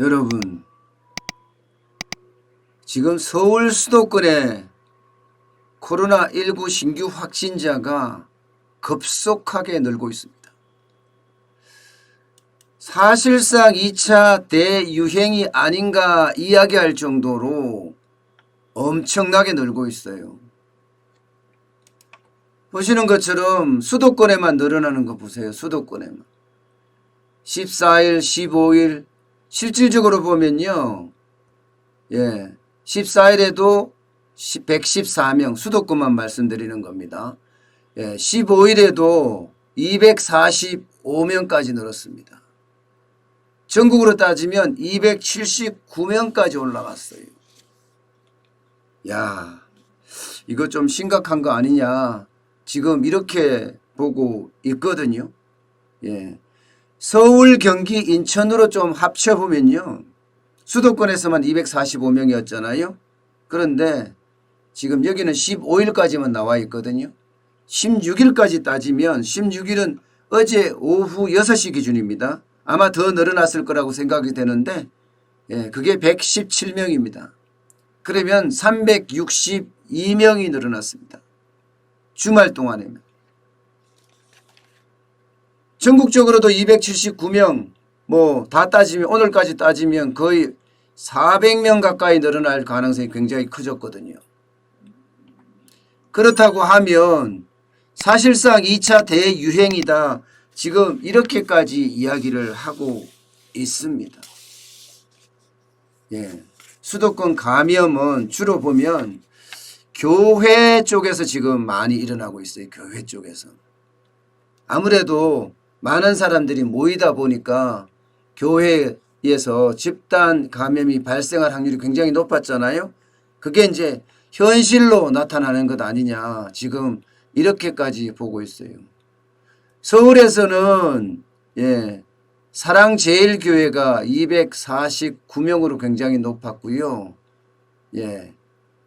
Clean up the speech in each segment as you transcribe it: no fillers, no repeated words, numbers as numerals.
여러분, 지금 서울 수도권에 코로나19 신규 확진자가 급속하게 늘고 있습니다. 사실상 2차 대유행이 아닌가 이야기할 정도로 엄청나게 늘고 있어요. 보시는 것처럼 수도권에만 늘어나는 거 보세요. 수도권에만. 14일, 15일 실질적으로 보면요. 14일에도 114명 수도권만 말씀드리는 겁니다. 15일에도 245명까지 늘었습니다. 전국으로 따지면 279명까지 올라갔어요. 야, 이거 좀 심각한 거 아니냐. 지금 이렇게 보고 있거든요. 서울, 경기, 인천으로 좀 합쳐보면요. 수도권에서만 245명이었잖아요. 그런데 지금 여기는 15일까지만 나와 있거든요. 16일까지 따지면 16일은 어제 오후 6시 기준입니다. 아마 더 늘어났을 거라고 생각이 되는데 그게 117명입니다. 그러면 362명이 늘어났습니다. 주말 동안에는. 전국적으로도 279명 뭐 다 따지면 오늘까지 따지면 거의 400명 가까이 늘어날 가능성이 굉장히 커졌거든요. 그렇다고 하면 사실상 2차 대유행이다. 지금 이렇게까지 이야기를 하고 있습니다. 수도권 감염은 주로 보면 교회 쪽에서 지금 많이 일어나고 있어요. 교회 쪽에서. 아무래도 많은 사람들이 모이다 보니까 교회에서 집단 감염이 발생할 확률이 굉장히 높았잖아요. 그게 이제 현실로 나타나는 것 아니냐. 지금 이렇게까지 보고 있어요. 서울에서는 사랑제일교회가 249명으로 굉장히 높았고요.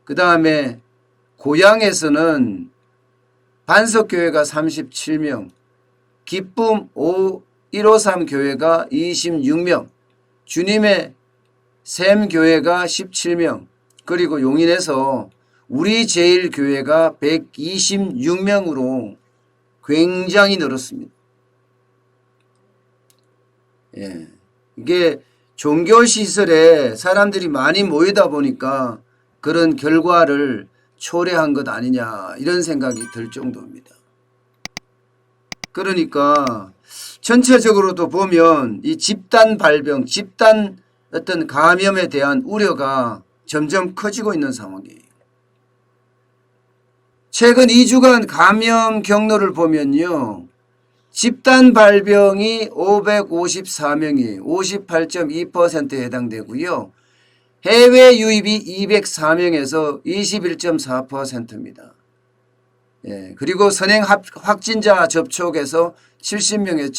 그 다음에 고양에서는 반석교회가 37명, 기쁨 153 교회가 26명, 주님의 샘교회가 17명, 그리고 용인에서 우리제일교회가 126명으로 굉장히 늘었습니다. 이게 종교시설에 사람들이 많이 모이다 보니까 그런 결과를 초래한 것 아니냐 이런 생각이 들 정도입니다. 그러니까 전체적으로도 보면 이 집단 발병, 집단 어떤 감염에 대한 우려가 점점 커지고 있는 상황이에요. 최근 2주간 감염 경로를 보면요. 집단 발병이 554명이 58.2%에 해당되고요. 해외 유입이 204명에서 21.4%입니다. 그리고 선행 확진자 접촉에서 70명에서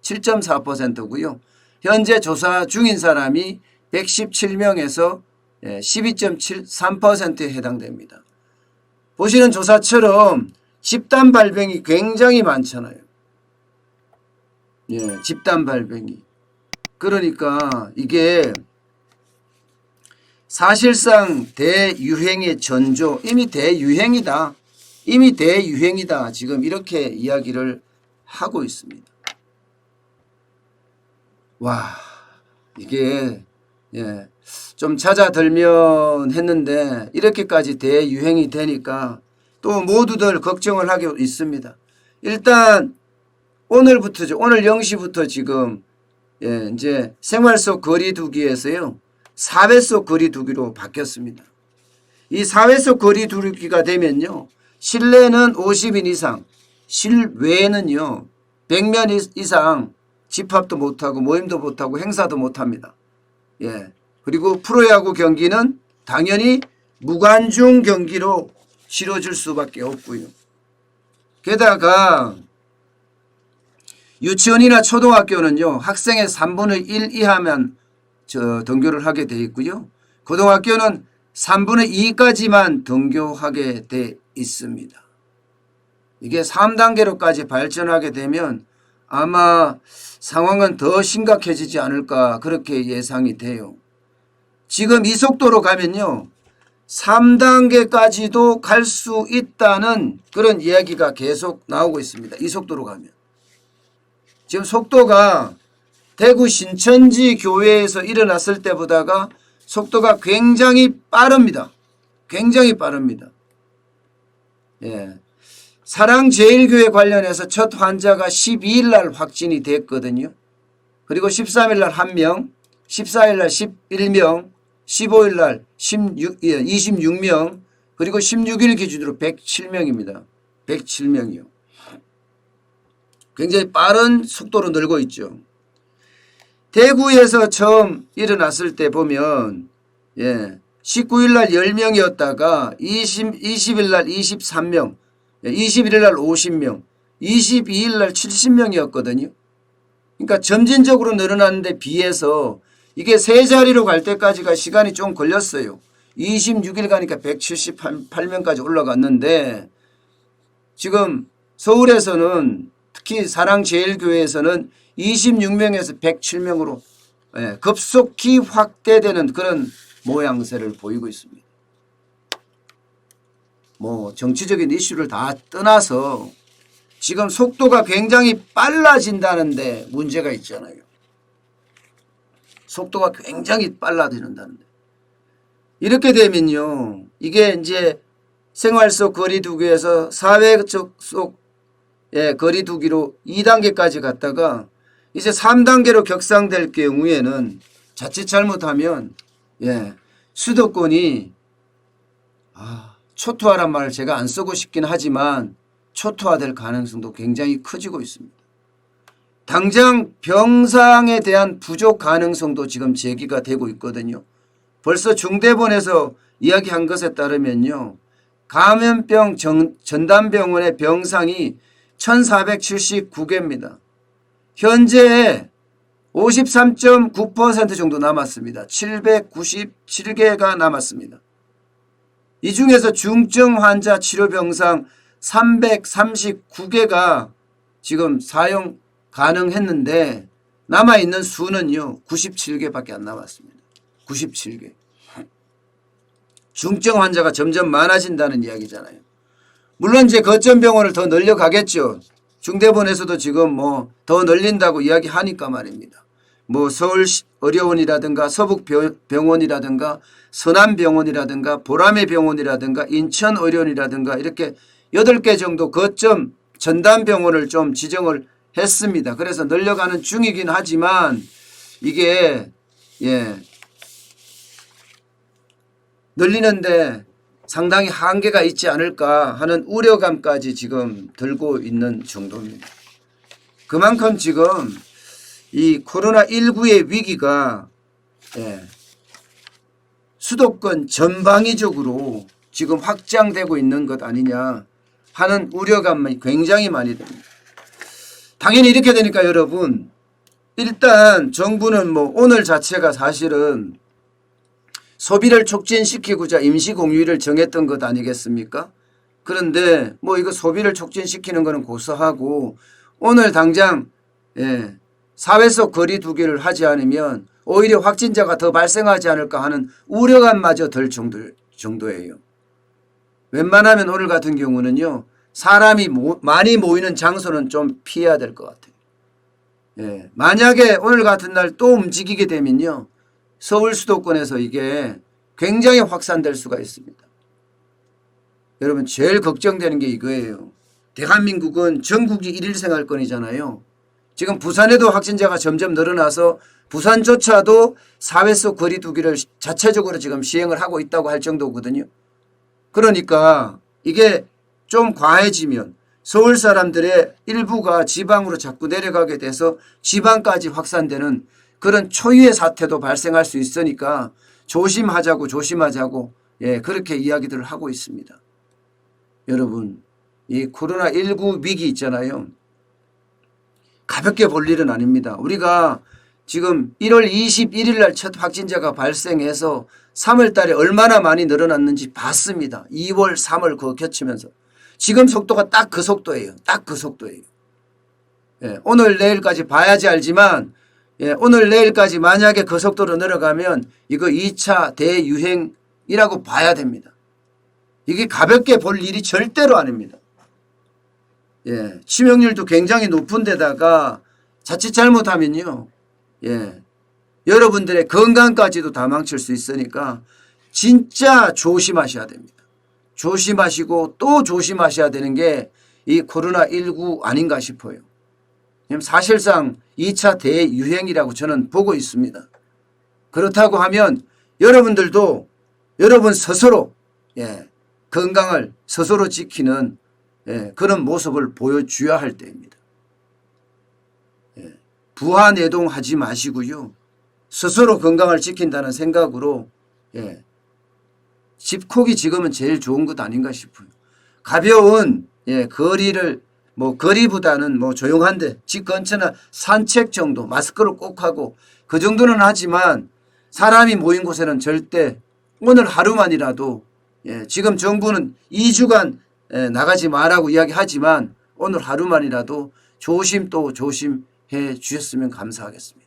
7.4%고요. 현재 조사 중인 사람이 117명에서 12.73%에 해당됩니다. 보시는 조사처럼 집단 발병이 굉장히 많잖아요. 집단 발병이. 그러니까 이게 사실상 대유행의 전조, 이미 대유행이다. 지금 이렇게 이야기를 하고 있습니다. 와, 이게 좀 잦아들면 했는데 이렇게까지 대유행이 되니까 또 모두들 걱정을 하고 있습니다. 일단 오늘부터죠. 오늘 0시부터 지금 이제 생활 속 거리두기에서요. 사회 속 거리두기로 바뀌었습니다. 이 사회 속 거리두기가 되면요. 실내는 50인 이상, 실외에는요. 100명 이상 집합도 못하고 모임도 못하고 행사도 못합니다. 그리고 프로야구 경기는 당연히 무관중 경기로 치러질 수밖에 없고요. 게다가 유치원이나 초등학교는요. 학생의 3분의 1 이하만 등교를 하게 돼 있고요. 고등학교는 3분의 2까지만 등교하게 돼 있습니다. 이게 3단계로까지 발전하게 되면 아마 상황은 더 심각해지지 않을까 그렇게 예상이 돼요. 지금 이 속도로 가면요 3단계까지도 갈 수 있다는 그런 이야기가 계속 나오고 있습니다. 이 속도로 가면. 지금 속도가 대구 신천지 교회에서 일어났을 때보다가 속도가 굉장히 빠릅니다. 굉장히 빠릅니다. 예. 사랑제일교회 관련해서 첫 환자가 12일 날 확진이 됐거든요. 그리고 13일 날 1명, 14일 날 11명, 15일 날 26명, 그리고 16일 기준으로 107명입니다. 107명이요. 굉장히 빠른 속도로 늘고 있죠. 대구에서 처음 일어났을 때 보면 19일 날 10명이었다가 20일 날 23명, 21일 날 50명, 22일 날 70명이었거든요. 그러니까 점진적으로 늘어나는데 비해서 이게 세 자리로 갈 때까지가 시간이 좀 걸렸어요. 26일 가니까 178명까지 올라갔는데 지금 서울에서는 특히 사랑제일교회에서는 26명에서 107명으로 급속히 확대되는 그런 모양새를 보이고 있습니다. 뭐 정치적인 이슈를 다 떠나서 지금 속도가 굉장히 빨라진다는데 문제가 있잖아요. 속도가 굉장히 빨라지는다는데. 이렇게 되면요. 이게 이제 생활 속 거리두기에서 사회적 속 거리두기로 2단계까지 갔다가 이제 3단계로 격상될 경우에는 자칫 잘못하면 수도권이 초토화란 말을 제가 안 쓰고 싶긴 하지만 초토화될 가능성도 굉장히 커지고 있습니다. 당장 병상에 대한 부족 가능성도 지금 제기가 되고 있거든요. 벌써 중대본에서 이야기한 것에 따르면요. 감염병 전담병원의 병상이 1479개입니다. 현재 53.9% 정도 남았습니다. 797개가 남았습니다. 이 중에서 중증 환자 치료병상 339개가 지금 사용 가능했는데 남아있는 수는요 97개밖에 안 남았습니다. 97개. 중증 환자가 점점 많아진다는 이야기잖아요. 물론 이제 거점 병원을 더 늘려가겠죠. 중대본에서도 지금 뭐 더 늘린다고 이야기하니까 말입니다. 뭐 서울의료원이라든가 서북병원이라든가 서남병원이라든가 보라매 병원이라든가 인천의료원이라든가 이렇게 8개 정도 거점 전담병원을 좀 지정을 했습니다. 그래서 늘려가는 중이긴 하지만 이게 늘리는데 상당히 한계가 있지 않을까 하는 우려감까지 지금 들고 있는 정도입니다. 그만큼 지금 이 코로나19의 위기가 수도권 전방위적으로 지금 확장되고 있는 것 아니냐 하는 우려감이 굉장히 많이 됩니다. 당연히 이렇게 되니까 여러분 일단 정부는 뭐 오늘 자체가 사실은 소비를 촉진시키고자 임시공휴일을 정했던 것 아니겠습니까? 그런데 뭐 이거 소비를 촉진시키는 거는 고사하고 오늘 당장 사회 속 거리두기를 하지 않으면 오히려 확진자가 더 발생하지 않을까 하는 우려감마저 들 정도예요. 웬만하면 오늘 같은 경우는요. 사람이 많이 모이는 장소는 좀 피해야 될 것 같아요. 만약에 오늘 같은 날 또 움직이게 되면요. 서울 수도권에서 이게 굉장히 확산될 수가 있습니다. 여러분 제일 걱정되는 게 이거예요. 대한민국은 전국이 일일생활권이잖아요. 지금 부산에도 확진자가 점점 늘어나서 부산조차도 사회 속 거리두기를 자체적으로 지금 시행을 하고 있다고 할 정도거든요. 그러니까 이게 좀 과해지면 서울 사람들의 일부가 지방으로 자꾸 내려가게 돼서 지방까지 확산되는 그런 초유의 사태도 발생할 수 있으니까 조심하자고 그렇게 이야기들을 하고 있습니다. 여러분 이 코로나19 위기 있잖아요. 가볍게 볼 일은 아닙니다. 우리가 지금 1월 21일 날 첫 확진자가 발생해서 3월 달에 얼마나 많이 늘어났는지 봤습니다. 2월, 3월 그거 겹치면서. 지금 속도가 딱 그 속도예요. 딱 그 속도예요. 예, 오늘 내일까지 봐야지 알지만 예, 오늘 내일까지 만약에 그 속도로 내려가면 이거 2차 대유행이라고 봐야 됩니다. 이게 가볍게 볼 일이 절대로 아닙니다. 예, 치명률도 굉장히 높은 데다가 자칫 잘못하면요. 예, 여러분들의 건강까지도 다 망칠 수 있으니까 진짜 조심하셔야 됩니다. 조심하시고 또 조심하셔야 되는 게 이 코로나19 아닌가 싶어요. 사실상 2차 대유행이라고 저는 보고 있습니다. 그렇다고 하면 여러분들도 여러분 스스로 예, 건강을 스스로 지키는 예, 그런 모습을 보여줘야 할 때입니다. 예, 부하내동하지 마시고요. 스스로 건강을 지킨다는 생각으로 예, 집콕이 지금은 제일 좋은 것 아닌가 싶어요. 가벼운 예, 거리를 뭐 거리보다는 뭐 조용한데 집 근처나 산책 정도 마스크를 꼭 하고 그 정도는 하지만 사람이 모인 곳에는 절대 오늘 하루만이라도 예, 지금 정부는 2주간 예, 나가지 말라고 이야기하지만 오늘 하루만이라도 조심 또 조심해 주셨으면 감사하겠습니다.